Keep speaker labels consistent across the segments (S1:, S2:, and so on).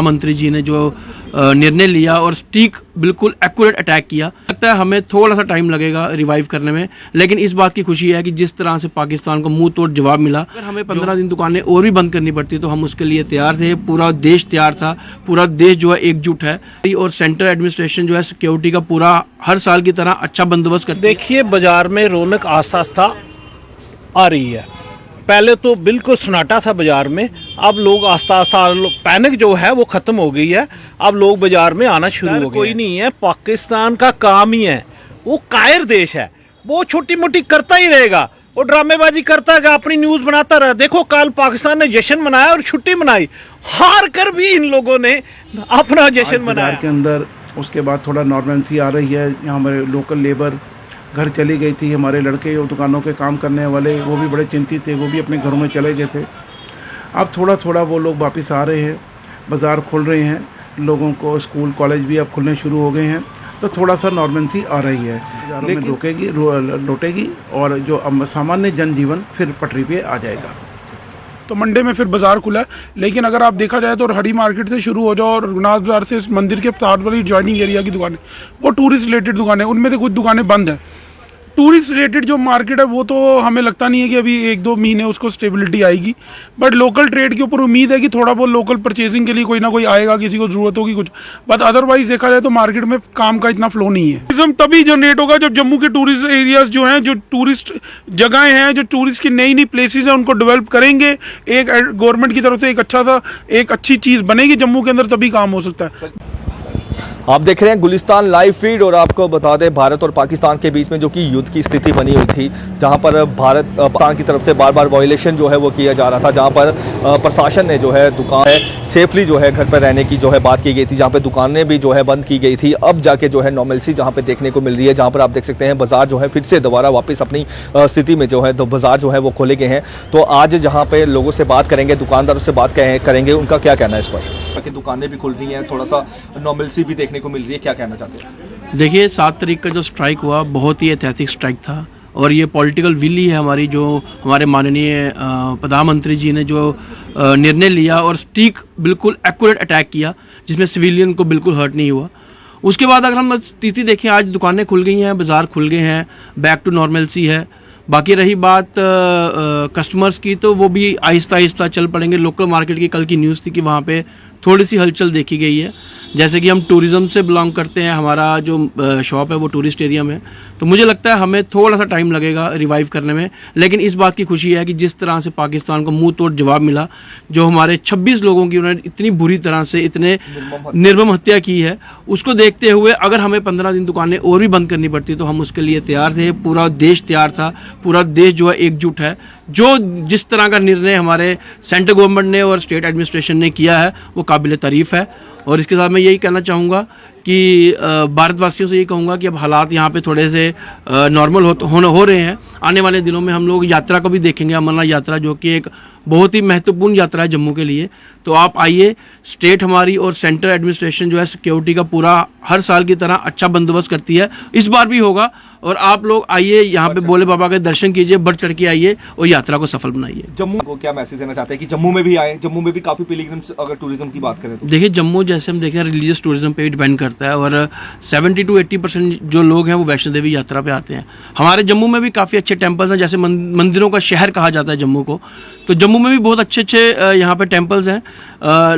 S1: मंत्री जी ने जो निर्णय लिया और स्टीक बिल्कुल एक्यूरेट अटैक किया, लगता है हमें थोड़ा सा टाइम लगेगा रिवाइव करने में, लेकिन इस बात की खुशी है कि जिस तरह से पाकिस्तान को मुंह तोड़ जवाब मिला। अगर हमें 15 दिन दुकानें और भी बंद करनी पड़ती तो हम उसके लिए तैयार थे, पूरा देश तैयार था, पूरा देश जो है एकजुट है और सेंट्रल एडमिनिस्ट्रेशन जो है सिक्योरिटी का पूरा हर साल की तरह अच्छा बंदोबस्त करती है।
S2: देखिए बाजार में रौनक आस्ता आस्ता आ रही है। पहले तो बिल्कुल सन्नाटा था बाजार में, अब लोग आस्ता आस्ता पैनिक जो है वो खत्म हो गई है, अब लोग बाजार में आना शुरू हो गए। कोई नहीं है, पाकिस्तान का काम ही है, वो कायर देश है, वो छोटी मोटी करता ही रहेगा, वो ड्रामेबाजी करता है, अपनी न्यूज़ बनाता रहा। देखो कल पाकिस्तान ने जश्न मनाया और छुट्टी मनाई, हार कर भी इन लोगों ने अपना जश्न मनाया।
S3: के अंदर उसके बाद थोड़ा नॉर्मेंसी आ रही है। यहाँ हमारे लोकल लेबर घर चली गई थी, हमारे लड़के और दुकानों के काम करने वाले वो भी बड़े चिंतित थे, वो भी अपने घरों में चले गए थे। अब थोड़ा थोड़ा वो लोग वापस आ रहे हैं, बाज़ार खुल रहे हैं, लोगों को स्कूल कॉलेज भी अब खुलने शुरू हो गए हैं, तो थोड़ा सा नॉर्मेंसी आ रही है। लेकिन लौटेगी और जो सामान्य जनजीवन फिर पटरी पे आ जाएगा।
S4: तो मंडे में फिर बाजार खुला है, लेकिन अगर आप देखा जाए तो हरी मार्केट से शुरू हो जाओ और रघुनाथ बाजार से मंदिर के साथ वाली जॉइनिंग एरिया की दुकानें, वो टूरिस्ट रिलेटेड दुकानें, उनमें से कुछ दुकानें बंद है। टूरिस्ट रिलेटेड जो मार्केट है वो तो हमें लगता नहीं है कि अभी 1-2 महीने उसको स्टेबिलिटी आएगी, बट लोकल ट्रेड के ऊपर उम्मीद है कि थोड़ा बहुत लोकल परचेजिंग के लिए कोई ना कोई आएगा, किसी को जरूरत होगी कुछ, बट अदरवाइज देखा जाए तो मार्केट में काम का इतना फ्लो नहीं है। टूरिज्म तभी जनरेट होगा जब जम्मू के टूरिस्ट एरियाज जो हैं, जो टूरिस्ट जगहें हैं, जो टूरिस्ट की नई नई प्लेसेस हैं, उनको डेवलप करेंगे, एक गवर्नमेंट की तरफ से एक अच्छी चीज़ बनेगी जम्मू के अंदर, तभी काम हो सकता है।
S5: आप देख रहे हैं गुलिस्तान लाइव फीड और आपको बता दें भारत और पाकिस्तान के बीच में जो कि युद्ध की स्थिति बनी हुई थी, जहां पर पाकिस्तान की तरफ से बार बार वायलेशन जो है वो किया जा रहा था, जहां पर प्रशासन ने जो है दुकान सेफली जो है घर पर रहने की जो है बात की गई थी, जहां पर दुकानें भी जो है बंद की गई थी। अब जाके जो है नॉर्मलसी जहां पर देखने को मिल रही है, जहां पर आप देख सकते हैं बाजार जो है फिर से दोबारा वापस अपनी स्थिति में जो है तो बाजार जो है वो खोले गए हैं। तो आज जहाँ पे लोगों से बात करेंगे, दुकानदारों से बात करेंगे, उनका क्या कहना है इस पर। दुकानें भी खुल रही हैं, थोड़ा सा नॉर्मलसी भी देखने को मिल रही है, क्या कहना चाहते हैं।
S1: देखिए 7 तारीख का जो स्ट्राइक हुआ बहुत ही ऐतिहासिक स्ट्राइक था और ये पॉलिटिकल विल ही है हमारी, जो हमारे माननीय प्रधानमंत्री जी ने जो निर्णय लिया और स्टीक बिल्कुल एक्यूरेट अटैक किया, जिसमें सिविलियन को बिल्कुल हर्ट नहीं हुआ। उसके बाद अगर हम स्थिति देखें, आज दुकानें खुल गई हैं, बाज़ार खुल गए हैं, बैक टू नॉर्मलसी है। बाकी रही बात कस्टमर्स की, तो वो भी आहिस्ता आहिस्ता चल पड़ेंगे। लोकल मार्केट की कल की न्यूज़ थी कि वहाँ पे थोड़ी सी हलचल देखी गई है। जैसे कि हम टूरिज़्म से बिलोंग करते हैं, हमारा जो शॉप है वो टूरिस्ट एरिया में, तो मुझे लगता है हमें थोड़ा सा टाइम लगेगा रिवाइव करने में, लेकिन इस बात की खुशी है कि जिस तरह से पाकिस्तान को मुंह तोड़ जवाब मिला, जो हमारे 26 लोगों की उन्होंने इतनी बुरी तरह से इतने निर्मम हत्या की है, उसको देखते हुए अगर हमें 15 दिन दुकानें और भी बंद करनी पड़ती तो हम उसके लिए तैयार थे, पूरा देश तैयार था, पूरा देश जो है एकजुट है। जो जिस तरह का निर्णय हमारे सेंट्रल गवर्नमेंट ने और स्टेट एडमिनिस्ट्रेशन ने किया है वो काबिल तारीफ़ है। और इसके साथ मैं यही कहना चाहूँगा कि भारतवासियों से यही कहूँगा कि अब हालात यहाँ पे थोड़े से नॉर्मल हो रहे हैं। आने वाले दिनों में हम लोग यात्रा को भी देखेंगे, अमरनाथ यात्रा, जो कि एक बहुत ही महत्वपूर्ण यात्रा है जम्मू के लिए। तो आप आइए, स्टेट हमारी और सेंट्रल एडमिनिस्ट्रेशन जो है सिक्योरिटी का पूरा हर साल की तरह अच्छा बंदोबस्त करती है, इस बार भी होगा। और आप लोग आइए, यहाँ पे भोले बाबा के दर्शन कीजिए, बढ़ चढ़ के आइए और यात्रा को सफल बनाइए।
S5: जम्मू को क्या मैसेज देना चाहते हैं कि जम्मू में भी आए, जम्मू में भी काफ़ी पिलग्रिम्स अगर टूरिज्म की बात करें तो।
S1: देखिए जम्मू जैसे हम देखें रिलीजियस टूरिज्म पे भी डिपेंड करता है और 70 to 80% जो लोग हैं वो वैष्णो देवी यात्रा पे आते हैं। हमारे जम्मू में भी काफ़ी अच्छे टेम्पल्स हैं, जैसे मंदिरों का शहर कहा जाता है जम्मू को, तो जम्मू में भी बहुत अच्छे यहाँ पे टेम्पल्स हैं।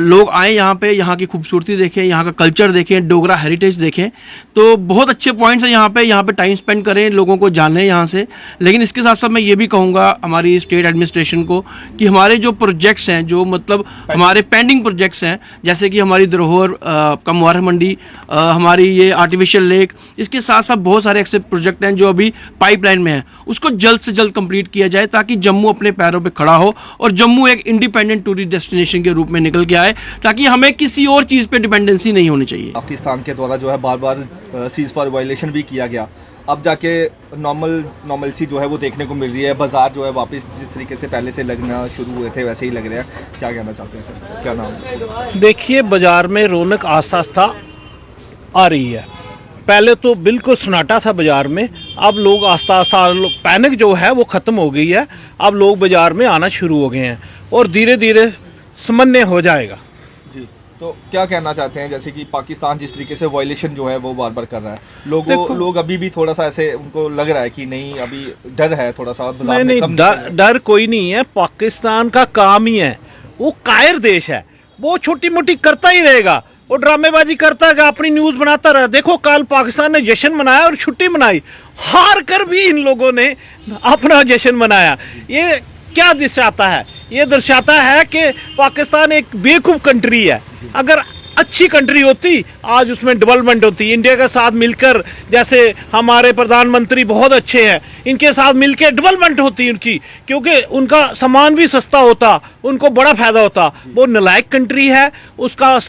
S1: लोग आएँ यहाँ पे, यहाँ की खूबसूरती देखें, यहाँ का कल्चर देखें, डोगरा हेरिटेज देखें, तो बहुत अच्छे पॉइंट्स हैं यहाँ पे टाइम स्पेंड करें, लोगों को जाने यहाँ से। लेकिन इसके साथ साथ मैं ये भी कहूँगा हमारी स्टेट एडमिनिस्ट्रेशन को कि हमारे जो प्रोजेक्ट्स हैं, जो मतलब हमारे पेंडिंग प्रोजेक्ट्स हैं, जैसे कि हमारी धरोहर का मुबारक मंडी, हमारी ये आर्टिफिशियल लेक, इसके साथ साथ बहुत सारे ऐसे प्रोजेक्ट हैं जो अभी पाइपलाइन में हैं, उसको जल्द से जल्द कंप्लीट किया जाए ताकि जम्मू अपने पैरों पे खड़ा हो और जम्मू एक इंडिपेंडेंट टूरिस्ट डेस्टिनेशन के रूप में निकल के आए, ताकि हमें किसी और चीज़ पे डिपेंडेंसी नहीं होनी चाहिए।
S5: पाकिस्तान के द्वारा जो है बार बार सीज फायर वायलेशन भी किया गया, अब जाके नॉर्मलसी जो है वो देखने को मिल रही है, बाजार जो है वापस जिस तरीके से पहले से लगना शुरू हुए थे वैसे ही लग रहे हैं। क्या कहना चाहते हैं सर, क्या नाम है।
S2: देखिए बाजार में रौनक आस्ता आस्ता आ रही है। पहले तो बिल्कुल सन्नाटा था बाजार में, अब लोग आस्ता आस्ता पैनिक जो है वो ख़त्म हो गई है, अब लोग बाजार में आना शुरू हो गए हैं और धीरे धीरे सामान्य हो जाएगा।
S5: जी, तो क्या कहना चाहते हैं, जैसे कि पाकिस्तान जिस तरीके से वायलेशन जो है वो बार बार कर रहा है, लोग अभी भी थोड़ा सा ऐसे उनको लग रहा है कि नहीं, अभी डर है थोड़ा सा, बाजार में कम
S2: डर कोई नहीं है। पाकिस्तान का काम ही है, वो कायर देश है, वो छोटी मोटी करता ही रहेगा, वो ड्रामेबाजी करता है, अपनी न्यूज बनाता रहा। देखो कल पाकिस्तान ने जश्न मनाया और छुट्टी मनाई, हार कर भी इन लोगों ने अपना जश्न मनाया। ये क्या दर्शाता है? ये दर्शाता है कि पाकिस्तान एक बेवकूफ़ कंट्री है। अगर अच्छी कंट्री होती आज उसमें डेवलपमेंट होती। इंडिया के साथ मिलकर, जैसे हमारे प्रधानमंत्री बहुत अच्छे हैं, इनके साथ मिलकर डेवलपमेंट होती उनकी, क्योंकि उनका सामान भी सस्ता होता, उनको बड़ा फायदा होता। वो नालायक कंट्री है, उसका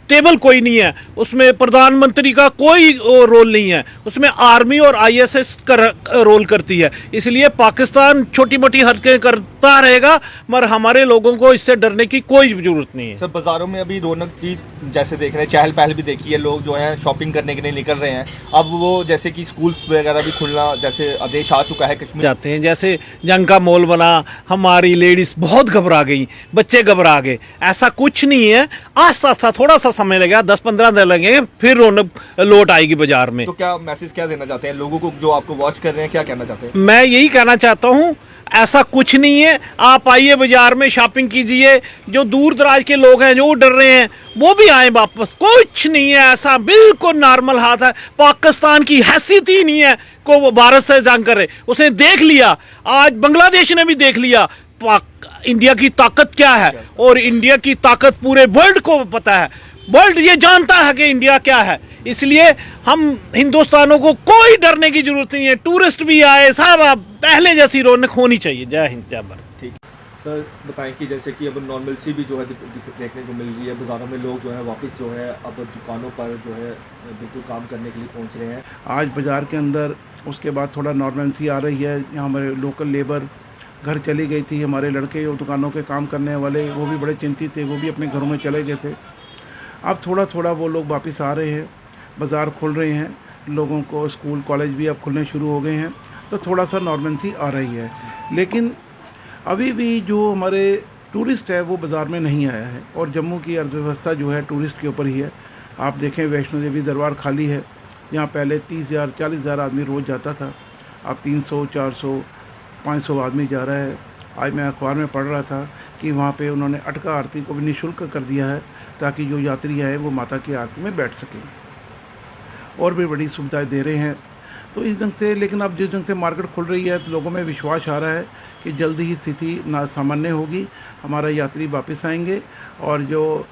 S2: टेबल कोई नहीं है, उसमें प्रधानमंत्री का कोई रोल नहीं है, उसमें आर्मी और आईएसएस का रोल करती है। इसलिए पाकिस्तान छोटी मोटी हरकतें करता रहेगा, मगर हमारे लोगों को इससे डरने की कोई जरूरत नहीं है।
S5: सर बाजारों में अभी रौनक भी जैसे देख रहे हैं, चहल पहल भी देखी है, लोग जो है शॉपिंग करने के लिए निकल रहे हैं। अब वो जैसे कि स्कूल्स वगैरह भी खुलना जैसे आदेश आ चुका है कश्मीर
S2: जाते हैं, जैसे जंग का मॉल बना, हमारी लेडीज बहुत घबरा गई, बच्चे घबरा गए। ऐसा कुछ नहीं है, आस्ता आस्ता थोड़ा सा समय लगेगा, 10-15 दिन लगेंगे, फिर रौनक लौट आएगी बाजार में।
S5: तो क्या मैसेज क्या देना चाहते हैं लोगों को जो आपको वॉच कर रहे हैं, क्या कहना चाहते हैं?
S2: मैं यही कहना चाहता हूँ, ऐसा कुछ नहीं है। आप आइए बाजार में, शॉपिंग कीजिए। जो दूर दराज के लोग हैं जो डर रहे हैं वो भी आए वापस। कुछ नहीं है ऐसा, बिल्कुल नॉर्मल हाथ है। पाकिस्तान की हैसियत ही नहीं है को वो भारत से जंग करे। उसने देख लिया, आज बांग्लादेश ने भी देख लिया इंडिया की ताकत क्या है, और इंडिया की ताकत पूरे वर्ल्ड को पता है। वर्ल्ड ये जानता है कि इंडिया क्या है। इसलिए हम हिंदुस्तानों को कोई डरने की जरूरत नहीं है। टूरिस्ट भी आए, साहब पहले जैसी रौनक होनी चाहिए। जय हिंद, जय भारत।
S5: ठीक सर, बताएं कि जैसे कि अब नॉर्मल सी भी जो है देखने को मिल रही है, बाज़ारों में लोग जो है वापस जो है अब दुकानों पर जो है बिल्कुल काम करने के लिए पहुंच रहे हैं।
S3: आज बाज़ार के अंदर उसके बाद थोड़ा नॉर्मेंसी आ रही है। यहाँ हमारे लोकल लेबर घर चली गई थी, हमारे लड़के जो दुकानों के काम करने वाले वो भी बड़े चिंतित थे, वो भी अपने घरों में चले गए थे। अब थोड़ा थोड़ा वो लोग वापस आ रहे हैं, बाज़ार खुल रहे हैं, लोगों को स्कूल कॉलेज भी अब खुलने शुरू हो गए हैं, तो थोड़ा सा नॉर्मेंसी आ रही है। लेकिन अभी भी जो हमारे टूरिस्ट है वो बाज़ार में नहीं आया है, और जम्मू की अर्थव्यवस्था जो है टूरिस्ट के ऊपर ही है। आप देखें वैष्णो देवी दरबार खाली है, यहाँ पहले 30,000 40,000 आदमी रोज़ जाता था, अब 300 400 500 आदमी जा रहा है। आज मैं अखबार में पढ़ रहा था कि वहाँ पे उन्होंने अटका आरती को भी निःशुल्क कर दिया है, ताकि जो यात्री आए वो माता की आरती में बैठ सकें, और भी बड़ी सुविधाएं दे रहे हैं। तो इस ढंग से, लेकिन अब जिस ढंग से मार्केट खुल रही है तो लोगों में विश्वास आ रहा है कि जल्दी ही स्थिति ना सामान्य होगी, हमारा यात्री वापस आएंगे, और जो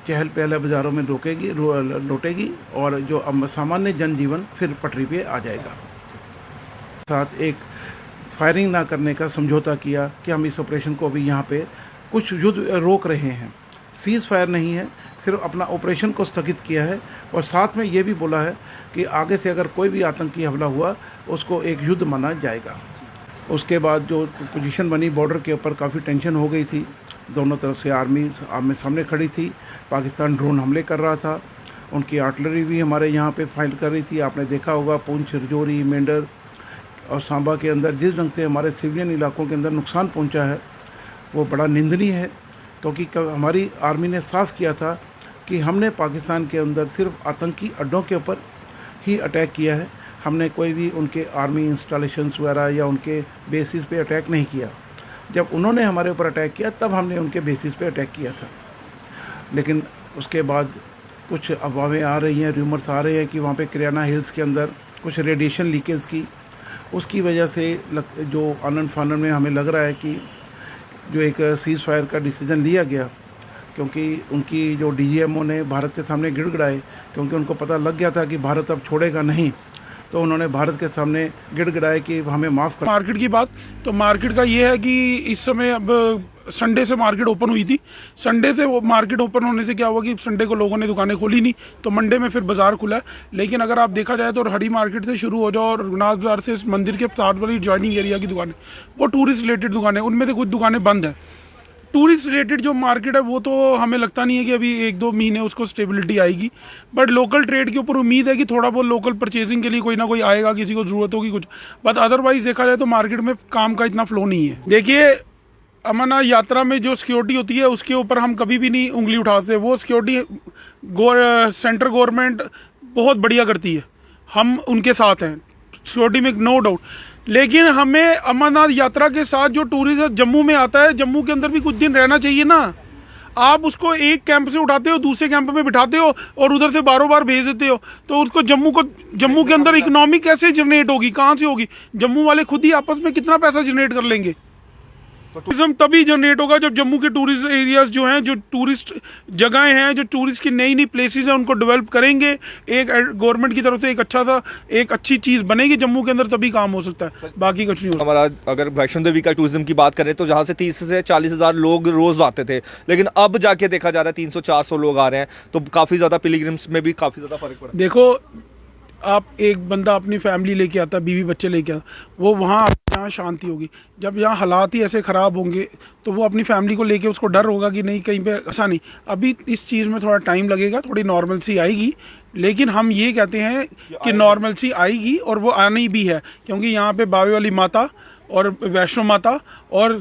S3: चहल पहल बाज़ारों में लौटेगी, और जो सामान्य जनजीवन फिर पटरी पे आ जाएगा। साथ एक फायरिंग ना करने का समझौता किया कि हम इस ऑपरेशन को अभी यहाँ पे कुछ युद्ध रोक रहे हैं, सीज़ फायर नहीं है, सिर्फ अपना ऑपरेशन को स्थगित किया है। और साथ में ये भी बोला है कि आगे से अगर कोई भी आतंकी हमला हुआ उसको एक युद्ध माना जाएगा। उसके बाद जो पोजीशन बनी बॉर्डर के ऊपर, काफ़ी टेंशन हो गई थी, दोनों तरफ से आर्मी आमने सामने खड़ी थी, पाकिस्तान ड्रोन हमले कर रहा था, उनकी आर्टिलरी भी हमारे यहाँ पे फाइट कर रही थी। आपने देखा होगा पुंछ, रजौरी, मेंढर और सांबा के अंदर जिस ढंग से हमारे सिविलियन इलाकों के अंदर नुकसान पहुंचा है वो बड़ा निंदनीय है, क्योंकि हमारी आर्मी ने साफ किया था कि हमने पाकिस्तान के अंदर सिर्फ आतंकी अड्डों के ऊपर ही अटैक किया है, हमने कोई भी उनके आर्मी इंस्टॉलेशंस वगैरह या उनके बेसिस पे अटैक नहीं किया। जब उन्होंने हमारे ऊपर अटैक किया तब हमने उनके बेसिस पे अटैक किया था। लेकिन उसके बाद कुछ अफवाहें आ रही हैं, रूमर्स आ रहे हैं कि वहाँ पे करियाना हिल्स के अंदर कुछ रेडिएशन लीकेज की, उसकी वजह से जो आनंद फानन में हमें लग रहा है कि जो एक सीज़ फायर का डिसीज़न लिया गया, क्योंकि उनकी जो डीजीएमओ ने भारत के सामने गिड़गिड़ाए, क्योंकि उनको पता लग गया था कि भारत अब छोड़ेगा नहीं, तो उन्होंने भारत के सामने गिड़गिड़ाए कि हमें माफ़ कर।
S4: मार्केट की बात, तो मार्केट का ये है कि इस समय अब संडे से मार्केट ओपन हुई थी। संडे से वो मार्केट ओपन होने से क्या हुआ कि संडे को लोगों ने दुकानें खोली नहीं, तो मंडे में फिर बाजार खुला है। लेकिन अगर आप देखा जाए तो हरी मार्केट से शुरू हो जाओ और रघुनाथ बाजार से मंदिर के साथ वाली जॉइनिंग एरिया की दुकानें, वो टूरिस्ट रिलेटेड दुकानें, उनमें से कुछ दुकानें बंद है। टूरिस्ट रिलेटेड जो मार्केट है वो तो हमें लगता नहीं है कि अभी 1-2 महीने उसको स्टेबिलिटी आएगी, बट लोकल ट्रेड के ऊपर उम्मीद है कि थोड़ा बहुत लोकल परचेजिंग के लिए कोई ना कोई आएगा, किसी को ज़रूरत होगी कुछ। बट अदरवाइज देखा जाए तो मार्केट में काम का इतना फ्लो नहीं है। देखिए, अमरनाथ यात्रा में जो सिक्योरिटी होती है उसके ऊपर हम कभी भी नहीं उंगली उठाते। वो सिक्योरिटी सेंट्रल गवर्नमेंट बहुत बढ़िया करती है, हम उनके साथ हैं सिक्योरिटी में, नो डाउट। लेकिन हमें अमरनाथ यात्रा के साथ जो टूरिस्ट जम्मू में आता है, जम्मू के अंदर भी कुछ दिन रहना चाहिए ना। आप उसको एक कैंप से उठाते हो, दूसरे कैंप में बिठाते हो और उधर से बारों बार भेज देते हो, तो उसको जम्मू के अंदर इकोनॉमी कैसे जनरेट होगी, कहाँ से होगी? जम्मू वाले खुद ही आपस में कितना पैसा जनरेट कर लेंगे? टूरिज्म तभी जनरेट होगा जब जम्मू के टूरिस्ट एरियाज जो हैं, जो टूरिस्ट जगहें हैं, जो टूरिस्ट की नई नई प्लेसेस हैं, उनको डेवलप करेंगे। एक गवर्नमेंट की तरफ से एक अच्छी चीज़ बनेगी जम्मू के अंदर, तभी काम हो सकता है, बाकी कुछ नहीं हो सकता।
S5: हमारा अगर वैष्णो देवी का टूरिज्म की बात करें तो जहाँ से 30 से 40 हज़ार लोग रोज आते थे, लेकिन अब जाके देखा जा रहा है 300-400 लोग आ रहे हैं, तो काफ़ी ज़्यादा पिलग्रिम्स में भी काफ़ी ज़्यादा फर्क पड़ा।
S4: देखो, आप एक बंदा अपनी फैमिली लेके आता, बीवी बच्चे लेके आता, वो वहाँ यहाँ शांति होगी। जब यहाँ हालात ही ऐसे ख़राब होंगे तो वो अपनी फैमिली को लेके उसको डर होगा कि नहीं कहीं पे ऐसा नहीं। अभी इस चीज़ में थोड़ा टाइम लगेगा, थोड़ी नॉर्मलसी आएगी, लेकिन हम ये कहते हैं कि नॉर्मलसी आएगी और वो आनी भी है, क्योंकि यहाँ पे बावे वाली माता और वैष्णो माता और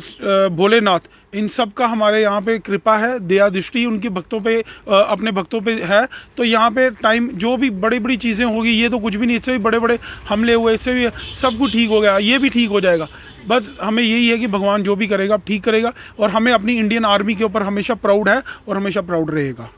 S4: भोलेनाथ, इन सब का हमारे यहाँ पे कृपा है, दया दृष्टि उनके भक्तों पे, अपने भक्तों पे है। तो यहाँ पे टाइम जो भी बड़ी बड़ी चीज़ें होगी, ये तो कुछ भी नहीं, इससे भी बड़े बड़े हमले हुए, इससे भी सब कुछ ठीक हो गया, ये भी ठीक हो जाएगा। बस हमें यही है कि भगवान जो भी करेगा ठीक करेगा, और हमें अपनी इंडियन आर्मी के ऊपर हमेशा प्राउड है और हमेशा प्राउड रहेगा।